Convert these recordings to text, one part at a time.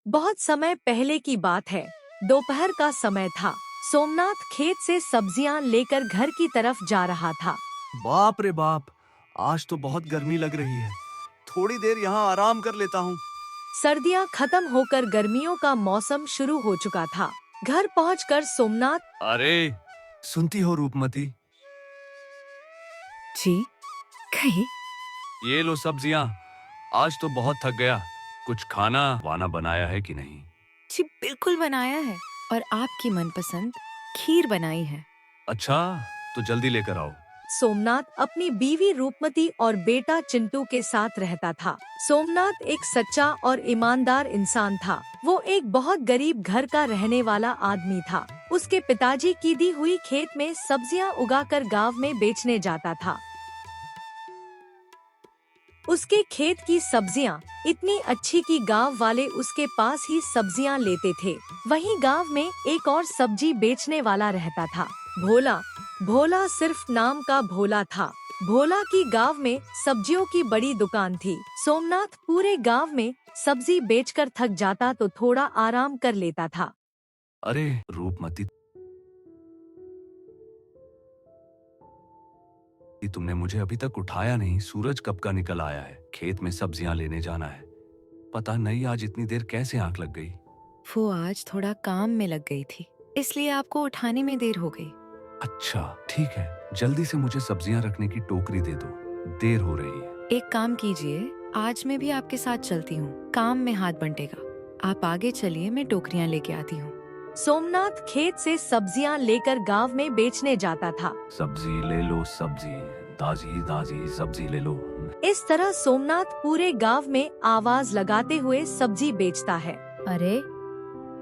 बहुत समय पहले की बात है। दोपहर का समय था। सोमनाथ खेत से सब्जियां लेकर घर की तरफ जा रहा था। बाप रे बाप, आज तो बहुत गर्मी लग रही है। थोड़ी देर यहाँ आराम कर लेता हूँ। सर्दियां खत्म होकर गर्मियों का मौसम शुरू हो चुका था। घर पहुंचकर सोमनाथ अरे, सुनती हो रूपमती? जी, कहीं ये लो सब्जियाँ। आज तो बहुत थक गया। कुछ खाना वाना बनाया है कि नहीं? जी बिल्कुल बनाया है और आपकी मनपसंद खीर बनाई है। अच्छा, तो जल्दी लेकर आओ। सोमनाथ अपनी बीवी रूपमती और बेटा चिंटू के साथ रहता था। सोमनाथ एक सच्चा और ईमानदार इंसान था। वो एक बहुत गरीब घर का रहने वाला आदमी था। उसके पिताजी की दी हुई खेत में सब्जियां उगाकर गांव में बेचने जाता था। उसके खेत की सब्जियां इतनी अच्छी कि गांव वाले उसके पास ही सब्जियां लेते थे। वहीं गांव में एक और सब्जी बेचने वाला रहता था, भोला। भोला सिर्फ नाम का भोला था। भोला की गांव में सब्जियों की बड़ी दुकान थी। सोमनाथ पूरे गांव में सब्जी बेचकर थक जाता तो थोड़ा आराम कर लेता था। अरे रूपमती, तुमने मुझे अभी तक उठाया नहीं। सूरज कब का निकल आया है। खेत में सब्जियां लेने जाना है। पता नहीं आज इतनी देर कैसे आंख लग गई। वो आज थोड़ा काम में लग गई थी, इसलिए आपको उठाने में देर हो गई। अच्छा ठीक है, जल्दी से मुझे सब्जियां रखने की टोकरी दे दो, देर हो रही है। एक काम कीजिए, आज मैं भी आपके साथ चलती हूँ। काम में हाथ बंटेगा। आप आगे चलिए, मैं टोकरियाँ लेके आती हूँ। सोमनाथ खेत से सब्जियां लेकर गांव में बेचने जाता था। सब्जी ले लो, सब्जी। ताजी ताजी सब्जी ले लो। इस तरह सोमनाथ पूरे गांव में आवाज लगाते हुए सब्जी बेचता है। अरे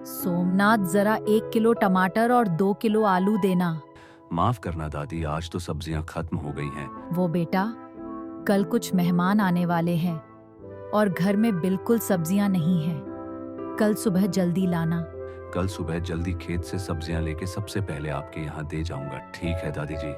सोमनाथ, जरा 1 किलो टमाटर और 2 किलो आलू देना। माफ करना दादी, आज तो सब्जियां खत्म हो गई हैं। वो बेटा, कल कुछ मेहमान आने वाले हैं और घर में बिल्कुल सब्जियां नहीं हैं। कल सुबह जल्दी लाना। कल सुबह जल्दी खेत से सब्जियां लेके सबसे पहले आपके यहाँ दे जाऊंगा। ठीक है दादी जी।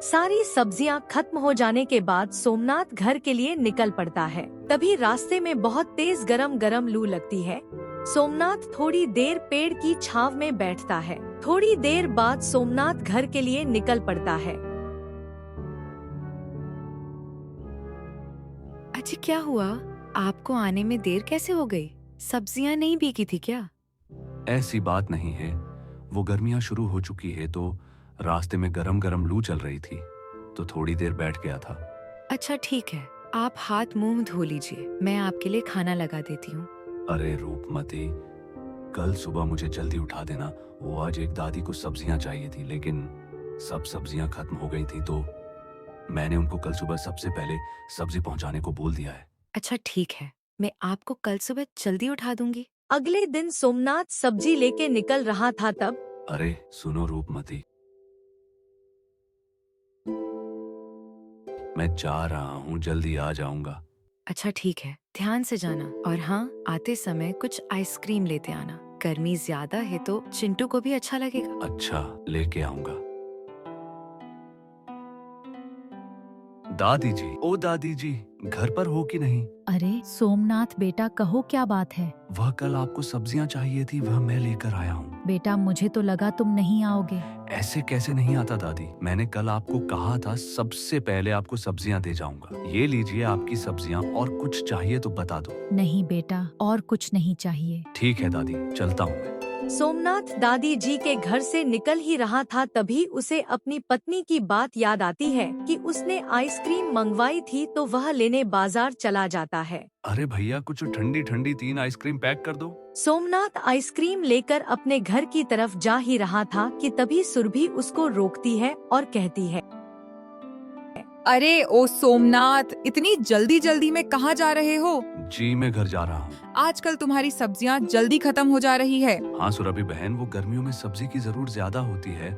सारी सब्जियां खत्म हो जाने के बाद सोमनाथ घर के लिए निकल पड़ता है। तभी रास्ते में बहुत तेज गरम गरम लू लगती है। सोमनाथ थोड़ी देर पेड़ की छांव में बैठता है। थोड़ी देर बाद सोमनाथ घर के लिए निकल पड़ता है। अच्छा, क्या हुआ? आपको आने में देर कैसे हो गई? सब्जियाँ नहीं बिकी थी क्या? ऐसी बात नहीं है, वो गर्मियां शुरू हो चुकी है तो रास्ते में गरम गरम लू चल रही थी, तो थोड़ी देर बैठ गया था। अच्छा ठीक है, आप हाथ मुंह धो लीजिए, मैं आपके लिए खाना लगा देती हूँ। अरे रूपमती, कल सुबह मुझे जल्दी उठा देना। वो आज एक दादी को सब्जियां चाहिए थी, लेकिन सब सब्जियां खत्म हो गई थी, तो मैंने उनको कल सुबह सबसे पहले सब्जी पहुंचाने को बोल दिया है। अच्छा ठीक है, मैं आपको कल सुबह जल्दी उठा दूंगी। अगले दिन सोमनाथ सब्जी लेके निकल रहा था तब अरे सुनो रूपमती, मैं जा रहा हूँ, जल्दी आ जाऊंगा। अच्छा ठीक है, ध्यान से जाना और हाँ, आते समय कुछ आइसक्रीम लेते आना। गर्मी ज्यादा है तो चिंटू को भी अच्छा लगेगा। अच्छा, लेके आऊंगा। दादी जी, ओ दादी जी, घर पर हो कि नहीं? अरे सोमनाथ बेटा, कहो क्या बात है? वह कल आपको सब्जियां चाहिए थी, वह मैं लेकर आया हूँ। बेटा, मुझे तो लगा तुम नहीं आओगे। ऐसे कैसे नहीं आता दादी, मैंने कल आपको कहा था सबसे पहले आपको सब्जियां दे जाऊंगा। ये लीजिए आपकी सब्जियां, और कुछ चाहिए तो बता दो। नहीं बेटा, और कुछ नहीं चाहिए। ठीक है दादी, चलता हूँ मैं। सोमनाथ दादी जी के घर से निकल ही रहा था, तभी उसे अपनी पत्नी की बात याद आती है कि उसने आइसक्रीम मंगवाई थी, तो वह लेने बाजार चला जाता है। अरे भैया, कुछ ठंडी ठंडी 3 आइसक्रीम पैक कर दो। सोमनाथ आइसक्रीम लेकर अपने घर की तरफ जा ही रहा था कि तभी सुरभि उसको रोकती है और कहती है, अरे ओ सोमनाथ, इतनी जल्दी जल्दी में कहाँ जा रहे हो? जी मैं घर जा रहा हूँ। आजकल तुम्हारी सब्जियाँ जल्दी खत्म हो जा रही है। हाँ सुरभि बहन, वो गर्मियों में सब्जी की जरूरत ज्यादा होती है,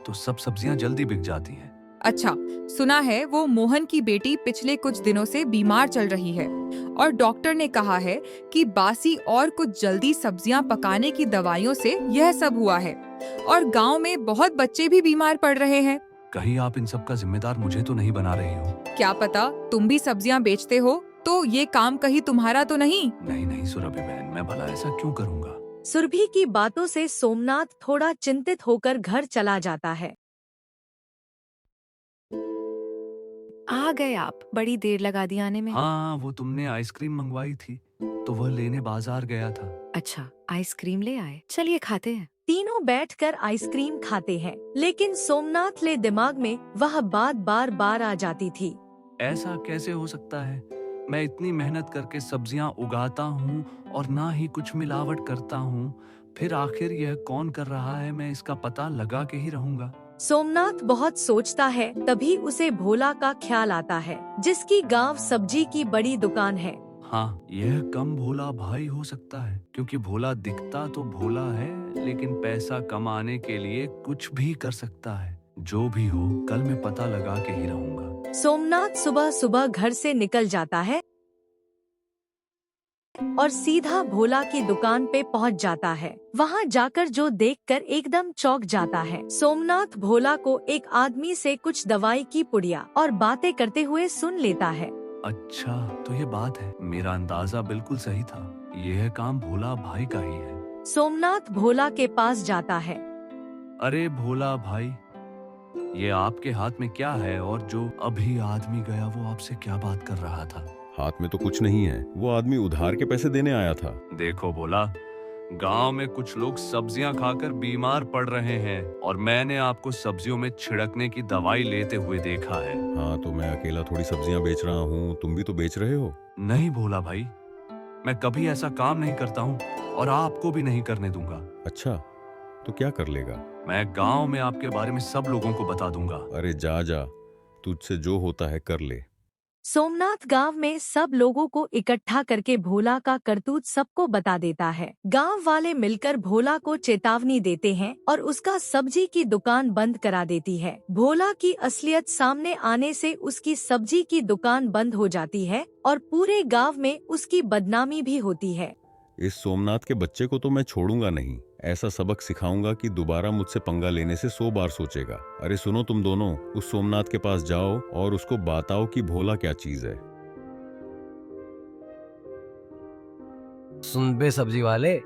तो सब सब्जियां जल्दी बिक जाती हैं। अच्छा, सुना है वो मोहन की बेटी पिछले कुछ दिनों से बीमार चल रही है और डॉक्टर ने कहा है कि बासी और कुछ जल्दी सब्जियां पकाने की दवाइयों से यह सब हुआ है और गांव में बहुत बच्चे भी बीमार पड़ रहे हैं। कहीं आप इन सब का जिम्मेदार मुझे तो नहीं बना रही हो? क्या पता तुम भी सब्जियां बेचते हो तो ये काम कहीं तुम्हारा तो नहीं? नहीं नहीं सुरभि बहन, मैं भला ऐसा क्यों करूँगा? सुरभि की बातों से सोमनाथ थोड़ा चिंतित होकर घर चला जाता है। आ गए आप, बड़ी देर लगा दी आने में। हाँ, वो तुमने आइसक्रीम मंगवाई थी तो वह लेने बाजार गया था। अच्छा, आइसक्रीम ले आए, चलिए खाते हैं। तीनों बैठकर आइसक्रीम खाते हैं, लेकिन सोमनाथ ले दिमाग में वह बात बार बार आ जाती थी। ऐसा कैसे हो सकता है? मैं इतनी मेहनत करके सब्जियां उगाता हूँ और ना ही कुछ मिलावट करता हूँ, फिर आखिर यह कौन कर रहा है? मैं इसका पता लगा के ही रहूंगा। सोमनाथ बहुत सोचता है, तभी उसे भोला का ख्याल आता है, जिसकी गांव सब्जी की बड़ी दुकान है। हाँ, यह कम भोला भाई हो सकता है, क्योंकि भोला दिखता तो भोला है लेकिन पैसा कमाने के लिए कुछ भी कर सकता है। जो भी हो, कल मैं पता लगा के ही रहूंगा। सोमनाथ सुबह सुबह घर से निकल जाता है और सीधा भोला की दुकान पे पहुंच जाता है। वहां जाकर जो देखकर एकदम चौंक जाता है। सोमनाथ भोला को एक आदमी से कुछ दवाई की पुड़िया और बातें करते हुए सुन लेता है। अच्छा, तो ये बात है, मेरा अंदाजा बिल्कुल सही था, यह काम भोला भाई का ही है। सोमनाथ भोला के पास जाता है। अरे भोला भाई, ये आपके हाथ में क्या है? और जो अभी आदमी गया वो आपसे क्या बात कर रहा था? हाथ में तो कुछ नहीं है, वो आदमी उधार के पैसे देने आया था। देखो भोला, गांव में कुछ लोग सब्जियां खाकर बीमार पड़ रहे हैं और मैंने आपको सब्जियों में छिड़कने की दवाई लेते हुए देखा है। हाँ, तो मैं अकेला थोड़ी सब्जियां बेच रहा हूँ, तुम भी तो बेच रहे हो। नहीं भोला भाई, मैं कभी ऐसा काम नहीं करता हूँ और आपको भी नहीं करने दूंगा। अच्छा, तो क्या कर लेगा? मैं गांव में आपके बारे में सब लोगों को बता दूंगा। अरे जा जा, तुझसे जो होता है कर ले। सोमनाथ गांव में सब लोगों को इकट्ठा करके भोला का करतूत सबको बता देता है। गांव वाले मिलकर भोला को चेतावनी देते हैं और उसका सब्जी की दुकान बंद करा देती है। भोला की असलियत सामने आने से उसकी सब्जी की दुकान बंद हो जाती है और पूरे गांव में उसकी बदनामी भी होती है। इस सोमनाथ के बच्चे को तो मैं छोड़ूंगा नहीं, ऐसा सबक सिखाऊंगा कि दोबारा मुझसे पंगा लेने से 100 बार सोचेगा। अरे सुनो तुम दोनों, उस सोमनाथ के पास जाओ और उसको बताओ कि भोला क्या चीज है। सुन बे सब्जी वाले,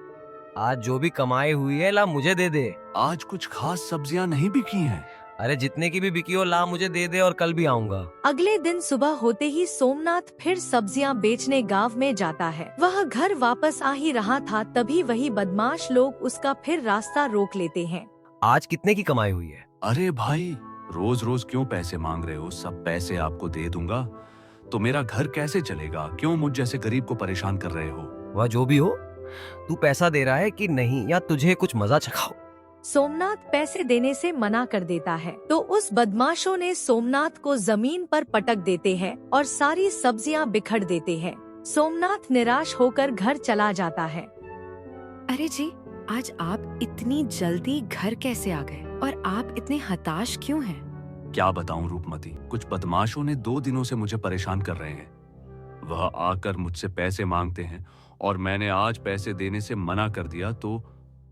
आज जो भी कमाई हुई है ला मुझे दे दे। आज कुछ खास सब्जियां नहीं बिकी हैं। अरे जितने की भी बिकी हो ला मुझे दे दे और कल भी आऊंगा। अगले दिन सुबह होते ही सोमनाथ फिर सब्जियां बेचने गांव में जाता है। वह घर वापस आ ही रहा था, तभी वही बदमाश लोग उसका फिर रास्ता रोक लेते हैं। आज कितने की कमाई हुई है? अरे भाई, रोज रोज क्यों पैसे मांग रहे हो? सब पैसे आपको दे दूंगा। तो मेरा घर कैसे चलेगा? क्यों मुझ जैसे गरीब को परेशान कर रहे हो? वह जो भी हो, तू पैसा दे रहा है कि नहीं, या तुझे कुछ मजा चखाओ? सोमनाथ पैसे देने से मना कर देता है, तो उस बदमाशों ने सोमनाथ को जमीन पर पटक देते हैं और सारी सब्जियां बिखर देते हैं। सोमनाथ निराश होकर घर चला जाता है। अरे जी, आज आप इतनी जल्दी घर कैसे आ गए और आप इतने हताश क्यों हैं? क्या बताऊं रूपमती, कुछ बदमाशों ने 2 दिनों से मुझे परेशान कर रहे हैं। वह आकर मुझसे पैसे मांगते हैं और मैंने आज पैसे देने से मना कर दिया तो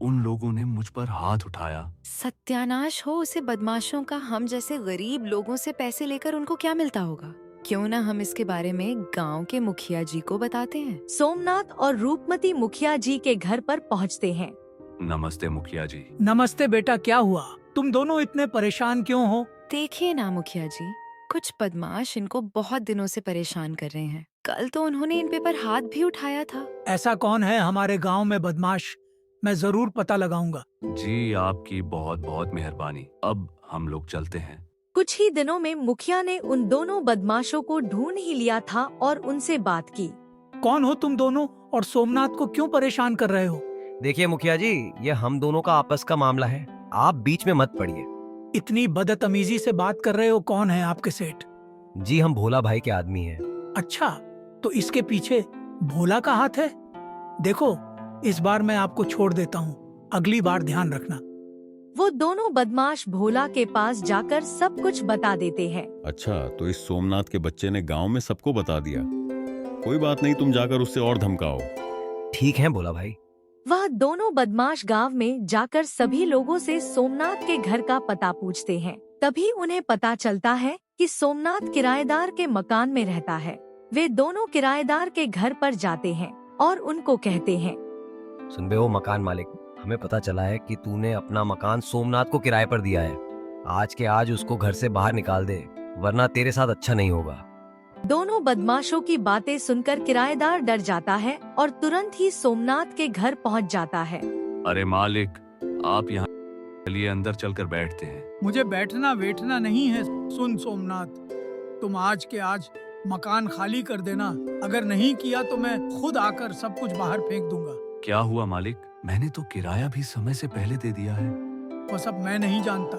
उन लोगों ने मुझ पर हाथ उठाया। सत्यानाश हो उसे बदमाशों का। हम जैसे गरीब लोगों से पैसे लेकर उनको क्या मिलता होगा? क्यों ना हम इसके बारे में गांव के मुखिया जी को बताते हैं। सोमनाथ और रूपमती मुखिया जी के घर पर पहुंचते हैं। नमस्ते मुखिया जी। नमस्ते बेटा, क्या हुआ? तुम दोनों इतने परेशान क्यों हो? देखिए ना मुखिया जी, कुछ बदमाश इनको बहुत दिनों से परेशान कर रहे हैं। कल तो उन्होंने इन पे पर हाथ भी उठाया था। ऐसा कौन है हमारे गांव में बदमाश? मैं जरूर पता लगाऊंगा। जी, आपकी बहुत बहुत मेहरबानी। अब हम लोग चलते हैं। कुछ ही दिनों में मुखिया ने उन दोनों बदमाशों को ढूंढ ही लिया था और उनसे बात की। कौन हो तुम दोनों और सोमनाथ को क्यों परेशान कर रहे हो? देखिए मुखिया जी, ये हम दोनों का आपस का मामला है, आप बीच में मत पड़िए। इतनी बदतमीजी से बात कर रहे हो। कौन है आपके सेठ? जी हम भोला भाई के आदमी हैं। अच्छा, तो इसके पीछे भोला का हाथ है? देखो, इस बार मैं आपको छोड़ देता हूँ, अगली बार ध्यान रखना। वो दोनों बदमाश भोला के पास जाकर सब कुछ बता देते हैं। अच्छा, तो इस सोमनाथ के बच्चे ने गांव में सबको बता दिया। कोई बात नहीं, तुम जाकर उससे और धमकाओ। ठीक है भोला भाई। वह दोनों बदमाश गांव में जाकर सभी लोगों से सोमनाथ के घर का पता पूछते हैं। तभी उन्हें पता चलता है कि सोमनाथ किराएदार के मकान में रहता है। वे दोनों किराएदार के घर पर जाते हैं और उनको कहते हैं, सुन बे, हो मकान मालिक, हमें पता चला है कि तूने अपना मकान सोमनाथ को किराए पर दिया है। आज के आज उसको घर से बाहर निकाल दे, वरना तेरे साथ अच्छा नहीं होगा। दोनों बदमाशों की बातें सुनकर किराएदार डर जाता है और तुरंत ही सोमनाथ के घर पहुंच जाता है। अरे मालिक, आप यहाँ चलिए, अंदर चलकर बैठते हैं। मुझे बैठना बैठना नहीं है। सुन सोमनाथ, तुम आज के आज मकान खाली कर देना। अगर नहीं किया तो मैं खुद आकर सब कुछ बाहर फेंक दूंगा। क्या हुआ मालिक? मैंने तो किराया भी समय से पहले दे दिया है। वो सब मैं नहीं जानता।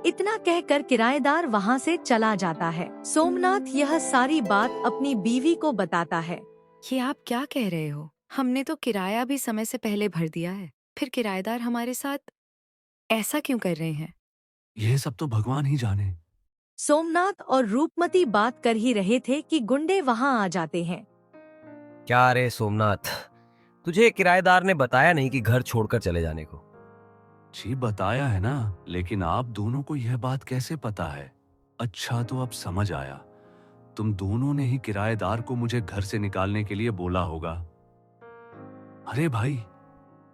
इतना कहकर किराएदार वहाँ से चला जाता है। सोमनाथ यह सारी बात अपनी बीवी को बताता है। ये आप क्या कह रहे हो? हमने तो किराया भी समय से पहले भर दिया है, फिर किराएदार हमारे साथ ऐसा क्यों कर रहे हैं? यह सब तो भगवान ही जाने। सोमनाथ और रूपमती बात कर ही रहे थे कि गुंडे वहाँ आ जाते हैं। क्या रे सोमनाथ, तुझे किराएदार ने बताया नहीं कि घर छोड़कर चले जाने को? जी बताया है ना, लेकिन आप दोनों को यह बात कैसे पता है? अच्छा, तो अब समझ आया। तुम दोनों ने ही किराएदार को मुझे घर से निकालने के लिए बोला होगा। अरे भाई,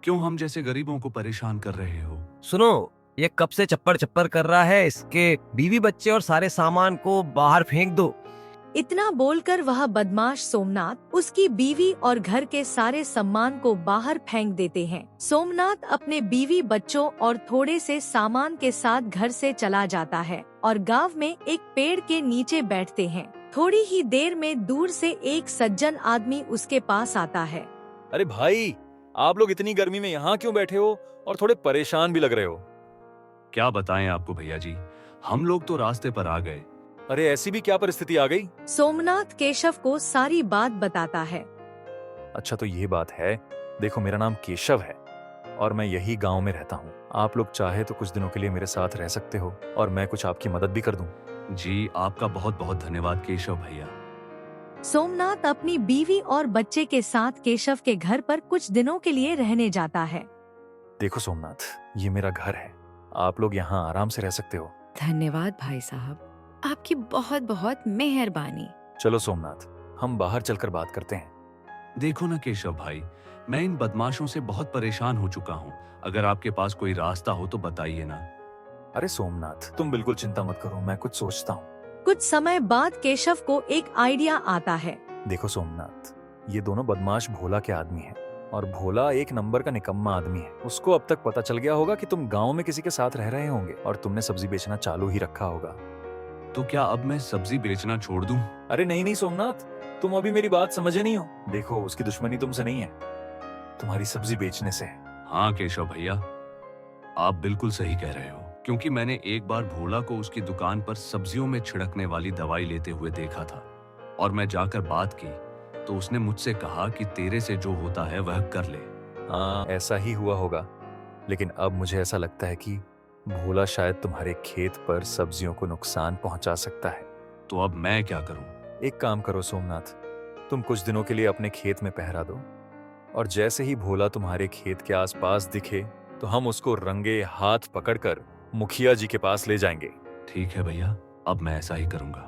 क्यों हम जैसे गरीबों को परेशान कर रहे हो? सुनो, ये कब से चप्पर चप्पर कर रहा है, इसके बीवी बच्चे और सारे सामान को बाहर फेंक दो। इतना बोलकर वह बदमाश सोमनाथ उसकी बीवी और घर के सारे सामान को बाहर फेंक देते हैं। सोमनाथ अपने बीवी बच्चों और थोड़े से सामान के साथ घर से चला जाता है और गांव में एक पेड़ के नीचे बैठते हैं। थोड़ी ही देर में दूर से एक सज्जन आदमी उसके पास आता है। अरे भाई, आप लोग इतनी गर्मी में यहाँ क्यों बैठे हो और थोड़े परेशान भी लग रहे हो? क्या बताएं आपको भैया जी, हम लोग तो रास्ते पर आ गए। अरे ऐसी भी क्या परिस्थिति आ गई? सोमनाथ केशव को सारी बात बताता है। अच्छा, तो ये बात है। देखो, मेरा नाम केशव है और मैं यही गांव में रहता हूँ। आप लोग चाहे तो कुछ दिनों के लिए मेरे साथ रह सकते हो और मैं कुछ आपकी मदद भी कर दूं। जी, आपका बहुत बहुत धन्यवाद केशव भैया। सोमनाथ अपनी बीवी और बच्चे के साथ केशव के घर पर कुछ दिनों के लिए रहने जाता है। देखो सोमनाथ, ये मेरा घर है। आप लोग यहाँ आराम से रह सकते हो। धन्यवाद भाई साहब, आपकी बहुत बहुत मेहरबानी। चलो सोमनाथ, हम बाहर चलकर बात करते हैं। देखो ना केशव भाई, मैं इन बदमाशों से बहुत परेशान हो चुका हूँ। अगर आपके पास कोई रास्ता हो तो बताइए ना। अरे सोमनाथ, तुम बिल्कुल चिंता मत करो, मैं कुछ सोचता हूँ। कुछ समय बाद केशव को एक आइडिया आता है। देखो सोमनाथ, ये दोनों बदमाश भोला के आदमी हैं और भोला एक नंबर का निकम्मा आदमी है। उसको अब तक पता चल गया होगा कि तुम गांव में किसी के साथ रह रहे होंगे और तुमने सब्जी बेचना चालू ही रखा होगा। तो क्या अब मैं सब्जी बेचना छोड़ दूं? अरे नहीं नहीं सोमनाथ, तुम अभी मेरी बात समझे नहीं हो। देखो, उसकी दुश्मनी तुमसे नहीं है, तुम्हारी सब्जी बेचने से है। हाँ केशव भैया, आप बिल्कुल सही कह रहे हो, क्योंकि मैंने एक बार भोला को उसकी दुकान पर सब्जियों में छिड़कने वाली दवाई लेते हुए देखा था और मैं जाकर बात की तो उसने मुझसे कहा कि तेरे से जो होता है वह कर ले। हाँ, ऐसा ही हुआ होगा, लेकिन अब मुझे ऐसा लगता है कि भोला शायद तुम्हारे खेत पर सब्जियों को नुकसान पहुंचा सकता है। तो अब मैं क्या करूं? एक काम करो सोमनाथ, तुम कुछ दिनों के लिए अपने खेत में पहरा दो और जैसे ही भोला तुम्हारे खेत के आसपास दिखे तो हम उसको रंगे हाथ पकड़कर मुखिया जी के पास ले जाएंगे। ठीक है भैया, अब मैं ऐसा ही करूंगा।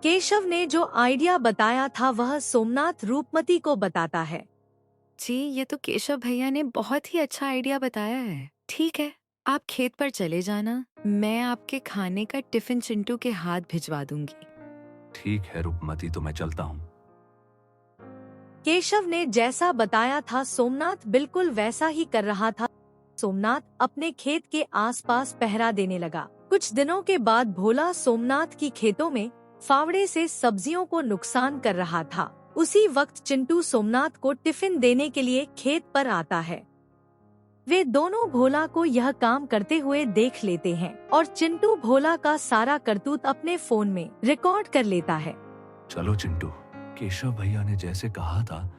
केशव ने जो आइडिया बताया था वह सोमनाथ रूपमती को बताता है। जी, ये तो केशव भैया ने बहुत ही अच्छा आइडिया बताया है। ठीक है, आप खेत पर चले जाना, मैं आपके खाने का टिफिन चिंटू के हाथ भिजवा दूंगी। ठीक है रूपमती, तो मैं चलता हूँ। केशव ने जैसा बताया था सोमनाथ बिल्कुल वैसा ही कर रहा था। सोमनाथ अपने खेत के आसपास पहरा देने लगा। कुछ दिनों के बाद भोला सोमनाथ की खेतों में फावड़े से सब्जियों को नुकसान कर रहा था। उसी वक्त चिंटू सोमनाथ को टिफिन देने के लिए खेत पर आता है। वे दोनों भोला को यह काम करते हुए देख लेते हैं और चिंटू भोला का सारा करतूत अपने फोन में रिकॉर्ड कर लेता है। चलो चिंटू, केशव भैया ने जैसे कहा था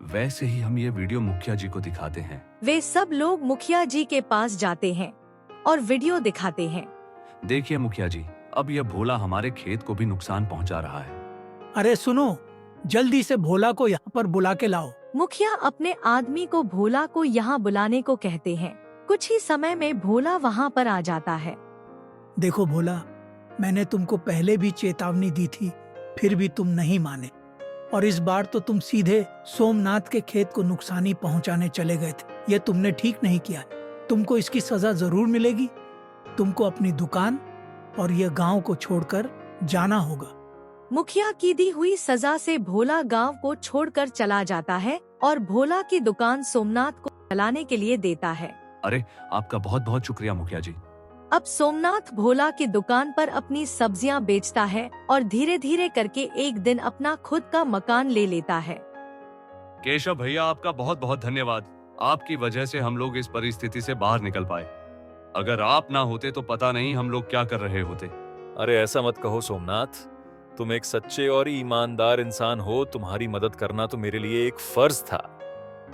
वैसे ही हम ये वीडियो मुखिया जी को दिखाते हैं। वे सब लोग मुखिया जी के पास जाते हैं और वीडियो दिखाते हैं। देखिए मुखिया जी, अब यह भोला हमारे खेत को भी नुकसान पहुंचा रहा है। अरे सुनो, जल्दी से भोला को यहाँ पर बुला के लाओ। मुखिया अपने आदमी को भोला को यहाँ बुलाने को कहते हैं। कुछ ही समय में भोला वहाँ पर आ जाता है। देखो भोला, मैंने तुमको पहले भी चेतावनी दी थी, फिर भी तुम नहीं माने। और इस बार तो तुम सीधे सोमनाथ के खेत को नुकसानी पहुंचाने चले गए थे। यह तुमने ठीक नहीं किया। तुमको इसकी सजा जरूर मिलेगी। तुमको अपनी दुकान और यह गांव को छोड़कर जाना होगा। मुखिया की दी हुई सजा से भोला गांव को छोड़कर चला जाता है और भोला की दुकान सोमनाथ को चलाने के लिए देता है। अरे आपका बहुत बहुत शुक्रिया मुखिया जी। अब सोमनाथ भोला की दुकान पर अपनी सब्जियां बेचता है और धीरे धीरे करके एक दिन अपना खुद का मकान ले लेता है। केशव भैया आपका बहुत बहुत धन्यवाद। आपकी वजह से हम लोग इस परिस्थिति से बाहर निकल पाए। अगर आप ना होते तो पता नहीं हम लोग क्या कर रहे होते। अरे ऐसा मत कहो सोमनाथ, तुम एक सच्चे और ईमानदार इंसान हो। तुम्हारी मदद करना तो मेरे लिए एक फर्ज था।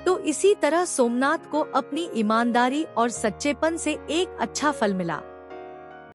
तो इसी तरह सोमनाथ को अपनी ईमानदारी और सच्चेपन से एक अच्छा फल मिला।